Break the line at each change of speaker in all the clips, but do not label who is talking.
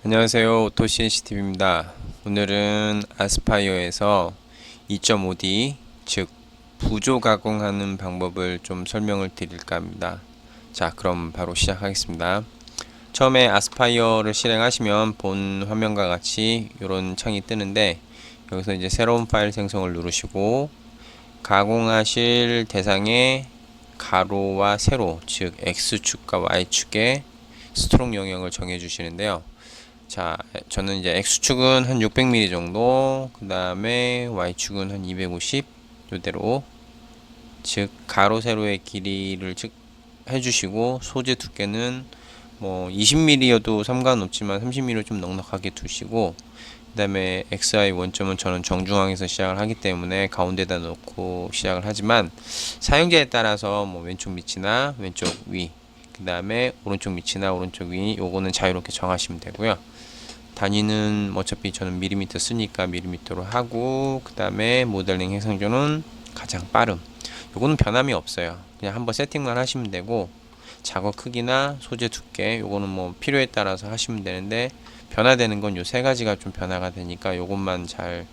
안녕하세요. 오토CNCTV입니다. 오늘은 아스파이어에서 2.5D, 즉 부조 가공하는 방법을 좀 설명을 드릴까 합니다. 자, 그럼 바로 시작하겠습니다. 처음에 아스파이어를 실행하시면 본 화면과 같이 이런 창이 뜨는데, 여기서 이제 새로운 파일 생성을 누르시고 가공하실 대상의 가로와 세로, 즉 X축과 Y축의 스트록 영역을 정해 주시는데요. 자, 저는 이제 X축은 한 600mm 정도, 그 다음에 Y축은 한 250, 요대로, 즉, 가로, 세로의 길이를 해주시고, 소재 두께는 뭐 20mm여도 상관없지만 30mm 좀 넉넉하게 두시고, 그 다음에 XY 원점은 저는 정중앙에서 시작을 하기 때문에 가운데다 놓고 시작을 하지만, 사용자에 따라서 뭐 왼쪽 밑이나 왼쪽 위, 그 다음에 오른쪽 밑이나 오른쪽 위, 요거는 자유롭게 정하시면 되고요. 단위는 어차피 저는 밀리미터 쓰니까 밀리미터로 하고, 그 다음에 모델링 해상도는 가장 빠름, 요거는 변함이 없어요. 그냥 한번 세팅만 하시면 되고, 작업 크기나 소재 두께 요거는 뭐 필요에 따라서 하시면 되는데, 변화되는 건 요 세 가지가 좀 변화가 되니까 요것만 잘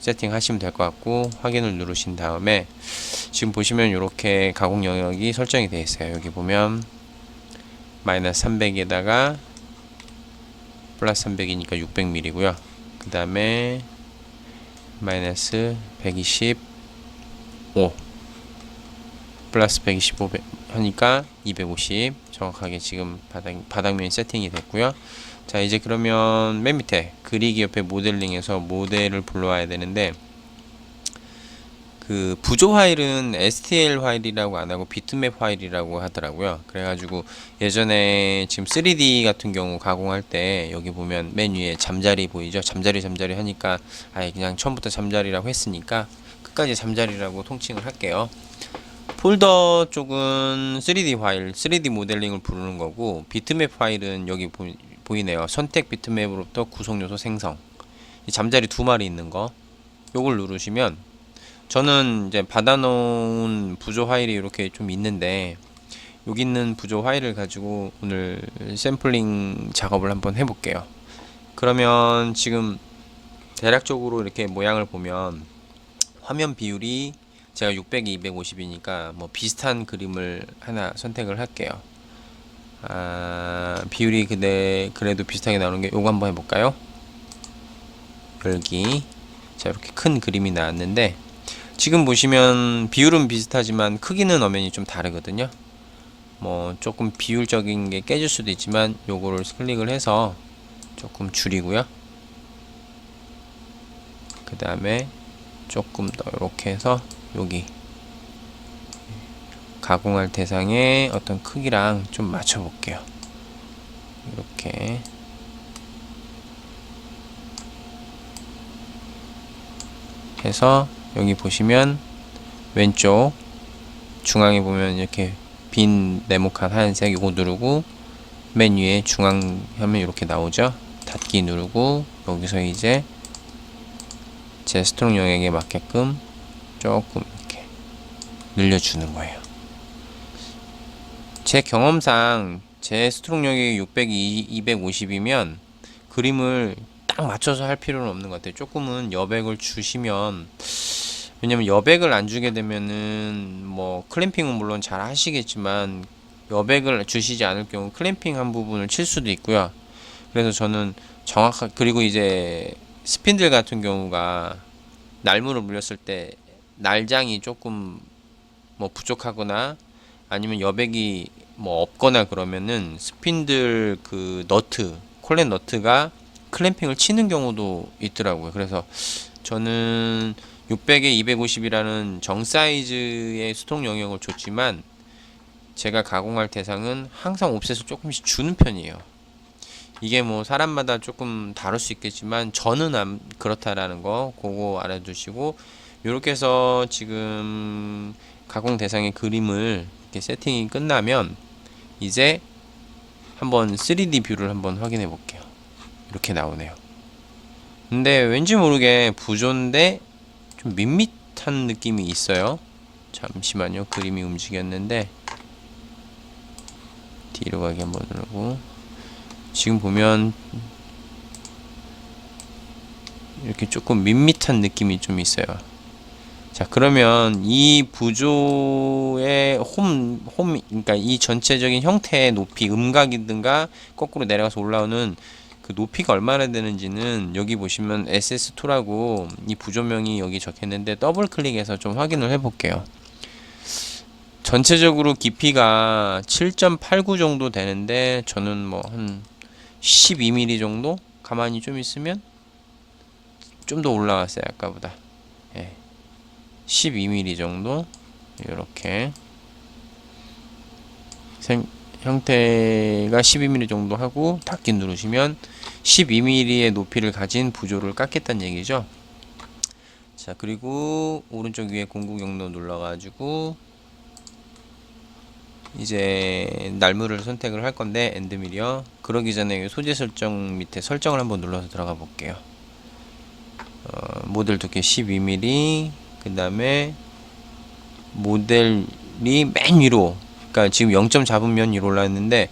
세팅 하시면 될 것 같고, 확인을 누르신 다음에 지금 보시면 이렇게 가공 영역이 설정이 되어 있어요. 여기 보면 마이너스 300에다가 플러스 300이니까 600mm고요. 그 다음에 마이너스 125 플러스 125 하니까 250 정확하게 지금 바닥면이 세팅이 됐고요. 자, 이제 그러면 맨 밑에 그리기 옆에 모델링에서 모델을 불러와야 되는데, 그 부조 파일은 STL 파일이라고 안 하고 비트맵 파일이라고 하더라고요. 그래가지고 예전에 지금 3D 같은 경우 가공할 때 여기 보면 맨 위에 잠자리 보이죠? 잠자리 하니까 아예 그냥 처음부터 잠자리라고 했으니까 끝까지 잠자리라고 통칭을 할게요. 폴더 쪽은 3D 파일, 3D 모델링을 부르는 거고, 비트맵 파일은 여기 보이네요. 선택 비트맵으로부터 구성 요소 생성. 이 잠자리 두 마리 있는 거, 요걸 누르시면, 저는 이제 받아놓은 부조 파일이 이렇게 좀 있는데, 여기 있는 부조 파일을 가지고 오늘 샘플링 작업을 한번 해볼게요. 그러면 지금 대략적으로 이렇게 모양을 보면 화면 비율이 제가 600에 250이니까 뭐 비슷한 그림을 하나 선택을 할게요. 비율이 그래도 비슷하게 나오는 게 요거 한번 해볼까요? 열기. 자, 이렇게 큰 그림이 나왔는데, 지금 보시면 비율은 비슷하지만 크기는 엄연히 좀 다르거든요. 뭐 조금 비율적인 게 깨질 수도 있지만 요거를 클릭을 해서 조금 줄이고요. 그 다음에 조금 더 이렇게 해서 여기 가공할 대상의 어떤 크기랑 좀 맞춰 볼게요. 이렇게 해서 여기 보시면 왼쪽 중앙에 보면 이렇게 빈 네모칸 하얀색, 이거 누르고 맨 위에 중앙 하면 이렇게 나오죠. 닫기 누르고 여기서 이제 제 스트록 영역에 맞게끔 조금 이렇게 늘려주는 거예요. 제 경험상 제 스트록 영역이 600, 250이면 그림을 딱 맞춰서 할 필요는 없는 것 같아요. 조금은 여백을 주시면, 왜냐면 여백을 안 주게 되면은 뭐 클램핑은 물론 잘 하시겠지만 여백을 주시지 않을 경우 클램핑 한 부분을 칠 수도 있고요. 그래서 저는 그리고 이제 스핀들 같은 경우가 날물을 물렸을 때 날장이 조금 뭐 부족하거나 아니면 여백이 뭐 없거나 그러면은 스핀들 그 콜렛 너트가 클램핑을 치는 경우도 있더라고요. 그래서 저는 600에 250이라는 정 사이즈의 스톡 영역을 줬지만 제가 가공할 대상은 항상 옵셋을 조금씩 주는 편이에요. 이게 뭐 사람마다 조금 다를 수 있겠지만 저는 그렇다라는 거 그거 알아두시고, 이렇게 해서 지금 가공 대상의 그림을 이렇게 세팅이 끝나면 이제 한번 3D 뷰를 한번 확인해 볼게요. 이렇게 나오네요. 근데 왠지 모르게 부조인데 좀 밋밋한 느낌이 있어요. 잠시만요. 그림이 움직였는데 뒤로 가기 한번 누르고, 지금 보면 이렇게 조금 밋밋한 느낌이 좀 있어요. 자, 그러면 이 부조의 그러니까 이 전체적인 형태의 높이, 음각이든가 거꾸로 내려가서 올라오는 그 높이가 얼마나 되는지는 여기 보시면 SS2라고 이 부조명이 여기 적혀있는데 더블 클릭해서 좀 확인을 해 볼게요. 전체적으로 깊이가 7.89 정도 되는데 저는 뭐 한 12mm 정도 가만히 좀 있으면 좀 더 올라왔어요. 아까보다. 예. 12mm 정도 이렇게 형태가 12mm 정도 하고 닫기 누르시면 12mm의 높이를 가진 부조를 깎겠다는 얘기죠. 자, 그리고 오른쪽 위에 공구 경로 눌러가지고 이제 날물을 선택을 할 건데 엔드밀이요. 그러기 전에 소재 설정 밑에 설정을 한번 눌러서 들어가 볼게요. 모델 두께 12mm, 그 다음에 모델이 맨 위로, 그러니까 지금 0점 잡은 면 위로 올라있는데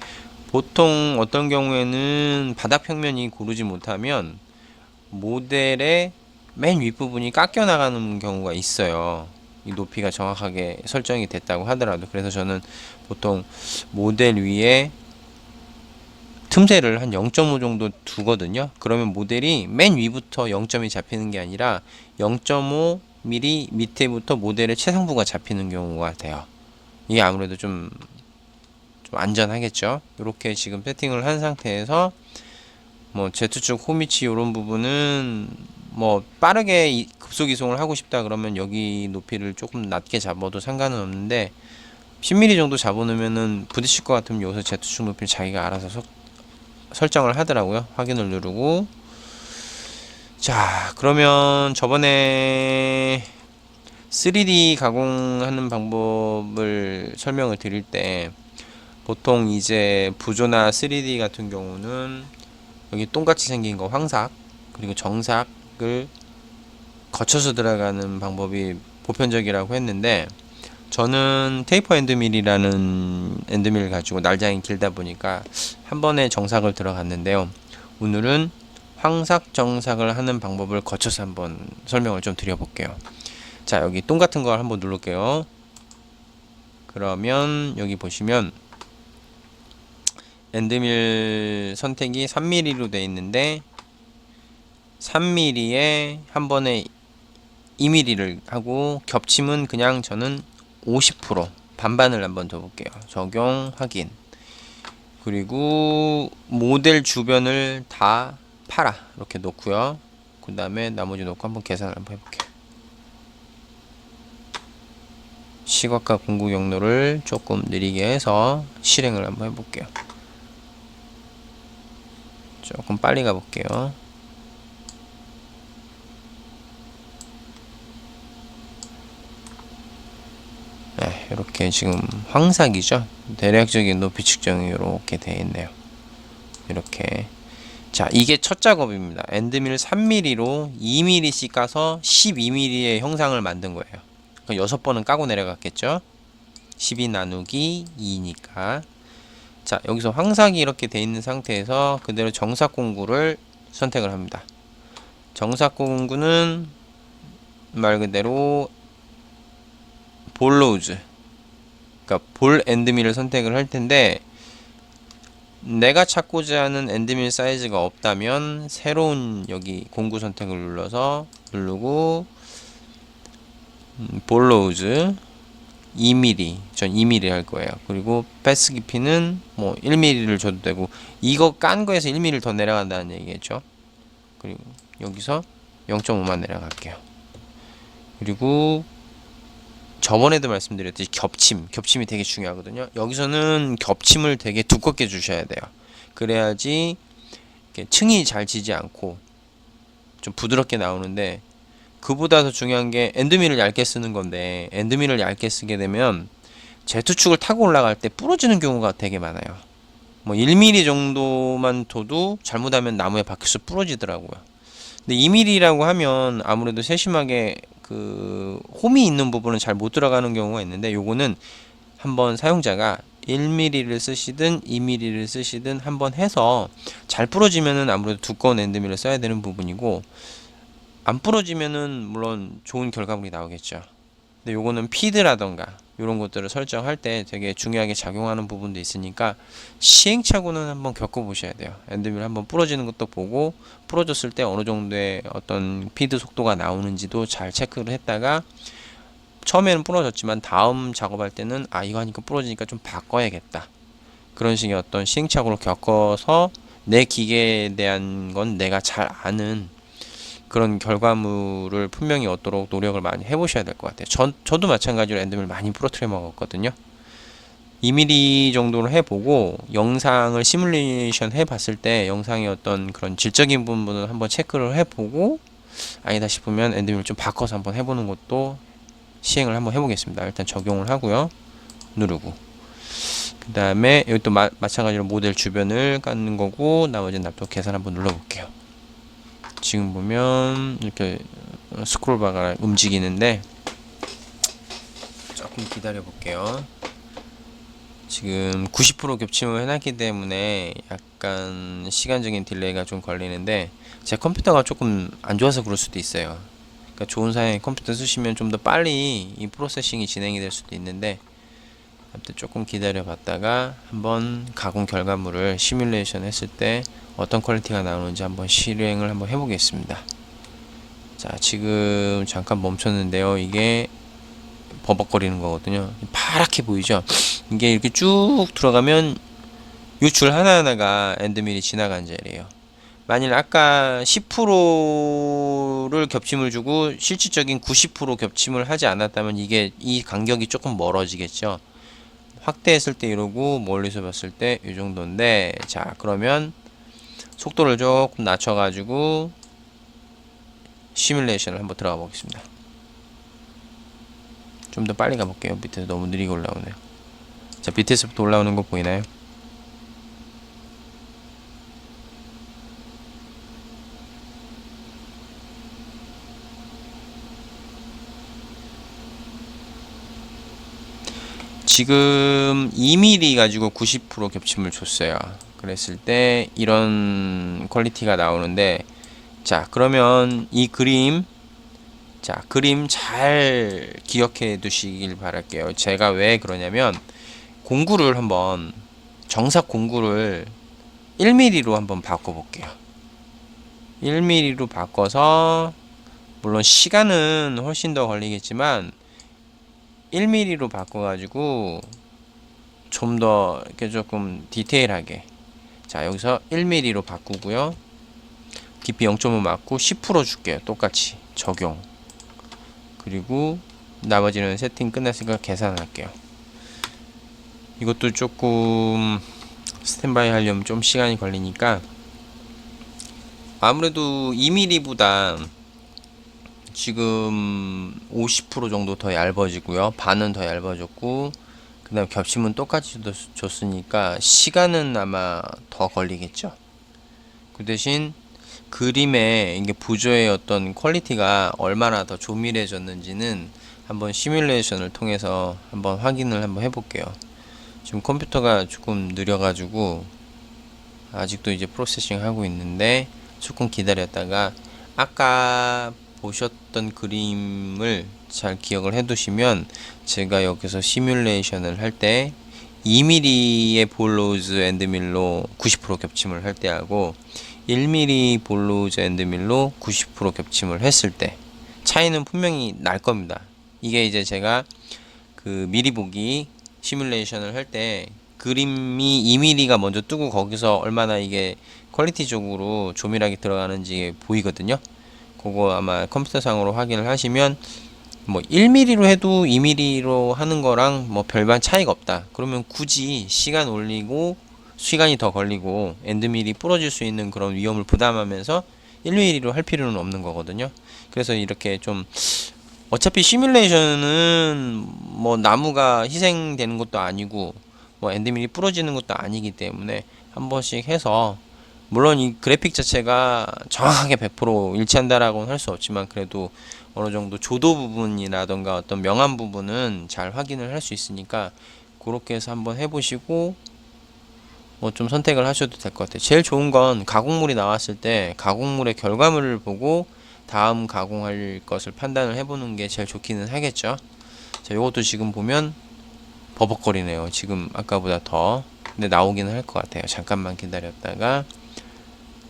보통 어떤 경우에는 바닥 평면이 고르지 못하면 모델의 맨 윗부분이 깎여 나가는 경우가 있어요. 이 높이가 정확하게 설정이 됐다고 하더라도. 그래서 저는 보통 모델 위에 틈새를 한 0.5 정도 두거든요. 그러면 모델이 맨 위부터 0점이 잡히는 게 아니라 0.5mm 밑에부터 모델의 최상부가 잡히는 경우가 돼요. 이게 아무래도 좀 안전하겠죠. 이렇게 지금 세팅을 한 상태에서 뭐 Z축 호미치 이런 부분은 뭐 빠르게 급속 이송을 하고 싶다 그러면 여기 높이를 조금 낮게 잡아도 상관은 없는데 10mm 정도 잡아놓으면은 부딪힐 것 같으면 여기서 Z축 높이를 자기가 알아서 설정을 하더라고요. 확인을 누르고, 자, 그러면 저번에 3D 가공하는 방법을 설명을 드릴 때 보통 이제 부조나 3D 같은 경우는 여기 똥같이 생긴 거 황삭, 그리고 정삭을 거쳐서 들어가는 방법이 보편적이라고 했는데 저는 테이퍼 엔드밀이라는 엔드밀을 가지고 날장이 길다 보니까 한 번에 정삭을 들어갔는데요. 오늘은 황삭 정삭을 하는 방법을 거쳐서 한번 설명을 좀 드려볼게요. 자, 여기 똥 같은 걸 한번 누를게요. 그러면 여기 보시면 엔드밀 선택이 3mm로 되어 있는데 3mm에 한 번에 2mm를 하고 겹침은 그냥 저는 50% 반반을 한번 더 볼게요. 적용 확인. 그리고 모델 주변을 다 팔아 이렇게 놓고요. 그 다음에 나머지 놓고 한번 계산을 한번 해볼게요. 시각과 공구 경로를 조금 느리게 해서 실행을 한번 해볼게요. 조금 빨리 가볼게요. 네, 이렇게 지금 황삭이죠. 대략적인 높이 측정이 이렇게 되어 있네요. 이렇게. 자, 이게 첫 작업입니다. 엔드밀 3mm로 2mm씩 까서 12mm의 형상을 만든 거예요. 그러니까 6번은 까고 내려갔겠죠. 12 나누기 2니까. 자, 여기서 황삭이 이렇게 되어 있는 상태에서 그대로 정삭 공구를 선택을 합니다. 정삭 공구는 말 그대로 볼로우즈, 그러니까 볼 엔드밀을 선택을 할 텐데 내가 찾고자 하는 엔드밀 사이즈가 없다면 새로운 여기 공구 선택을 누르고 볼로우즈 2mm, 전 2mm 할 거예요. 그리고 패스 깊이는 뭐 1mm를 줘도 되고 이거 깐 거에서 1mm를 더 내려간다는 얘기겠죠. 그리고 여기서 0.5만 내려갈게요. 그리고 저번에도 말씀드렸듯이 겹침이 되게 중요하거든요. 여기서는 겹침을 되게 두껍게 주셔야 돼요. 그래야지 층이 잘 지지 않고 좀 부드럽게 나오는데 그보다 더 중요한 게 엔드밀을 얇게 쓰는 건데 엔드밀을 얇게 쓰게 되면 Z축을 타고 올라갈 때 부러지는 경우가 되게 많아요. 뭐 1mm 정도만 둬도 잘못하면 나무에 박혀서 부러지더라고요. 근데 2mm라고 하면 아무래도 세심하게 그 홈이 있는 부분은 잘 못 들어가는 경우가 있는데 요거는 한번 사용자가 1mm를 쓰시든 2mm를 쓰시든 한번 해서 잘 부러지면은 아무래도 두꺼운 엔드밀을 써야 되는 부분이고, 안 부러지면은 물론 좋은 결과물이 나오겠죠. 근데 요거는 피드라던가 이런 것들을 설정할 때 되게 중요하게 작용하는 부분도 있으니까 시행착오는 한번 겪어보셔야 돼요. 엔드밀 한번 부러지는 것도 보고, 부러졌을 때 어느 정도의 어떤 피드 속도가 나오는지도 잘 체크를 했다가, 처음에는 부러졌지만 다음 작업할 때는 이거 하니까 부러지니까 좀 바꿔야겠다, 그런 식의 어떤 시행착오를 겪어서 내 기계에 대한 건 내가 잘 아는 그런 결과물을 분명히 얻도록 노력을 많이 해보셔야 될 것 같아요. 저도 마찬가지로 엔드밀 많이 부러뜨려 먹었거든요. 2mm 정도로 해보고 영상을 시뮬레이션 해봤을 때 영상의 어떤 그런 질적인 부분을 한번 체크를 해보고, 아니다 싶으면 엔드밀 좀 바꿔서 한번 해보는 것도 시행을 한번 해보겠습니다. 일단 적용을 하고요. 누르고, 그 다음에 여기 또 마찬가지로 모델 주변을 깎는 거고, 나머지 납도 계산 한번 눌러볼게요. 지금 보면 이렇게 스크롤바가 움직이는데 조금 기다려 볼게요. 지금 90% 겹침을 해놨기 때문에 약간 시간적인 딜레이가 좀 걸리는데, 제 컴퓨터가 조금 안 좋아서 그럴 수도 있어요. 그러니까 좋은 사양의 컴퓨터 쓰시면 좀 더 빨리 이 프로세싱이 진행이 될 수도 있는데, 아무튼 조금 기다려 봤다가 한번 가공 결과물을 시뮬레이션 했을 때 어떤 퀄리티가 나오는지 한번 실행을 한번 해보겠습니다. 자, 지금 잠깐 멈췄는데요. 이게 버벅거리는 거거든요. 파랗게 보이죠? 이게 이렇게 쭉 들어가면 이 줄 하나하나가 엔드밀이 지나간 자리예요. 만일 아까 10%를 겹침을 주고 실질적인 90% 겹침을 하지 않았다면 이 간격이 조금 멀어지겠죠. 확대했을 때 이러고 멀리서 봤을 때 이 정도인데, 자, 그러면 속도를 조금 낮춰가지고 시뮬레이션을 한번 들어가 보겠습니다. 좀 더 빨리 가볼게요. 밑에서 너무 느리게 올라오네요. 자, BTS부터 올라오는 거 보이나요? 지금 2mm 가지고 90% 겹침을 줬어요. 그랬을 때 이런 퀄리티가 나오는데, 자, 그러면 이 그림, 자, 그림 잘 기억해 두시길 바랄게요. 제가 왜 그러냐면, 공구를 한번, 정삭 공구를 1mm로 한번 바꿔볼게요. 1mm로 바꿔서, 물론 시간은 훨씬 더 걸리겠지만 1mm로 바꿔가지고 좀 더 이렇게 조금 디테일하게, 자, 여기서 1mm로 바꾸고요. 깊이 0.5 맞고 10% 줄게요. 똑같이 적용. 그리고 나머지는 세팅 끝났으니까 계산할게요. 이것도 조금 스탠바이 하려면 좀 시간이 걸리니까, 아무래도 2mm보다 지금 50% 정도 더 얇아지고요. 반은 더 얇아졌고, 그 다음 겹침은 똑같이 줬으니까 시간은 아마 더 걸리겠죠. 그 대신 그림의 이게 부조의 어떤 퀄리티가 얼마나 더 조밀해졌는지는 한번 시뮬레이션을 통해서 한번 확인을 한번 해볼게요. 지금 컴퓨터가 조금 느려가지고 아직도 이제 프로세싱 하고 있는데, 조금 기다렸다가 아까 보셨던 그림을 잘 기억을 해 두시면, 제가 여기서 시뮬레이션을 할 때 2mm의 볼로우즈 엔드밀로 90% 겹침을 할 때하고 1mm 볼로우즈 엔드밀로 90% 겹침을 했을 때 차이는 분명히 날 겁니다. 이게 이제 제가 그 미리 보기 시뮬레이션을 할 때 그림이 2mm가 먼저 뜨고 거기서 얼마나 이게 퀄리티적으로 조밀하게 들어가는지 보이거든요. 그거 아마 컴퓨터상으로 확인을 하시면, 뭐 1mm로 해도 2mm로 하는 거랑 뭐 별반 차이가 없다, 그러면 굳이 시간 올리고 시간이 더 걸리고 엔드밀이 부러질 수 있는 그런 위험을 부담하면서 1mm로 할 필요는 없는 거거든요. 그래서 이렇게 좀, 어차피 시뮬레이션은 뭐 나무가 희생되는 것도 아니고 뭐 엔드밀이 부러지는 것도 아니기 때문에 한 번씩 해서, 물론 이 그래픽 자체가 정확하게 100% 일치한다라고는 할 수 없지만 그래도 어느 정도 조도 부분이라던가 어떤 명암 부분은 잘 확인을 할 수 있으니까, 그렇게 해서 한번 해보시고 뭐 좀 선택을 하셔도 될 것 같아요. 제일 좋은 건 가공물이 나왔을 때 가공물의 결과물을 보고 다음 가공할 것을 판단을 해보는 게 제일 좋기는 하겠죠. 자, 요것도 지금 보면 버벅거리네요. 지금 아까보다 더. 근데 나오기는 할 것 같아요. 잠깐만 기다렸다가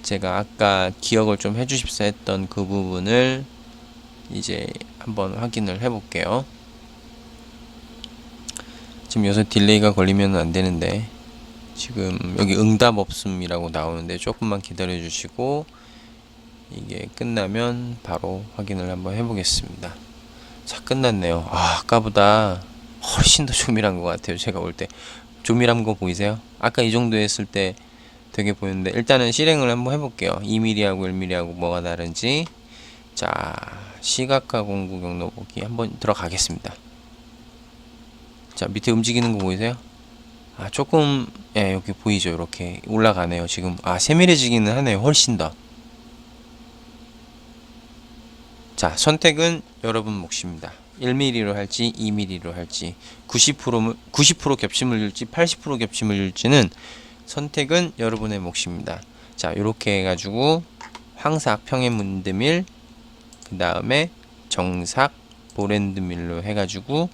제가 아까 기억을 좀 해주십사 했던 그 부분을 이제 한번 확인을 해볼게요. 지금 여기서 딜레이가 걸리면 안 되는데 지금 여기 응답 없음이라고 나오는데 조금만 기다려 주시고 이게 끝나면 바로 확인을 한번 해보겠습니다. 자, 끝났네요. 아까보다 훨씬 더 조밀한 것 같아요. 제가 볼 때 조밀한 거 보이세요? 아까 이 정도 했을 때 되게 보이는데 일단은 실행을 한번 해볼게요. 2mm하고 1mm하고 뭐가 다른지. 자, 시각화 공구 경로 보기 한번 들어가겠습니다. 자, 밑에 움직이는 거 보이세요? 조금 여기 보이죠? 이렇게 올라가네요. 지금 세밀해지기는 하네요. 훨씬 더. 자, 선택은 여러분 몫입니다. 1mm로 할지 2mm로 할지 90% 겹침을 줄지 80% 겹침을 줄지는 선택은 여러분의 몫입니다. 자, 이렇게 해가지고 황삭 평행문드밀 그 다음에 정삭 보랜드밀로 해가지고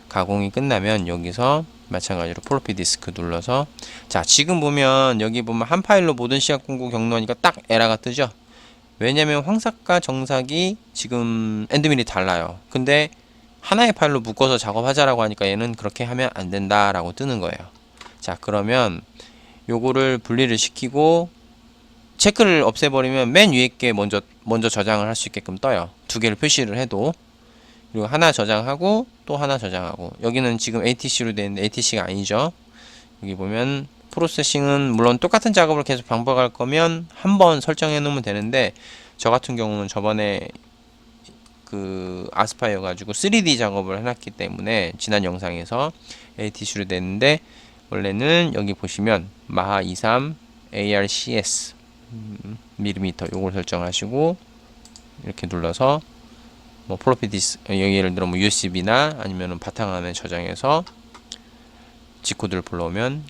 가공이 끝나면 여기서 마찬가지로 플로피 디스크 눌러서 자, 지금 보면 여기 보면 한 파일로 모든 시각 공구 경로하니까 딱 에러가 뜨죠. 왜냐면 황삭과 정삭이 지금 엔드밀이 달라요. 근데 하나의 파일로 묶어서 작업하자라고 하니까 얘는 그렇게 하면 안 된다라고 뜨는 거예요. 자, 그러면 요거를 분리를 시키고 체크를 없애버리면 맨 위에 게 먼저 저장을 할 수 있게끔 떠요. 두 개를 표시를 해도. 그리고 하나 저장하고 또 하나 저장하고 여기는 지금 ATC로 되어 있는데 ATC가 아니죠. 여기 보면 프로세싱은 물론 똑같은 작업을 계속 반복할 거면 한번 설정해 놓으면 되는데 저 같은 경우는 저번에 그 아스파이어 가지고 3D 작업을 해놨기 때문에 지난 영상에서 ATC로 됐는데 원래는 여기 보시면 마하 23 ARCS 밀리미터 요걸 설정하시고 이렇게 눌러서 뭐 플로피 디스 예를 들어 뭐 USB나 아니면은 바탕화면에 저장해서 G코드를 불러오면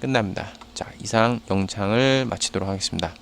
끝납니다. 자, 이상 영상을 마치도록 하겠습니다.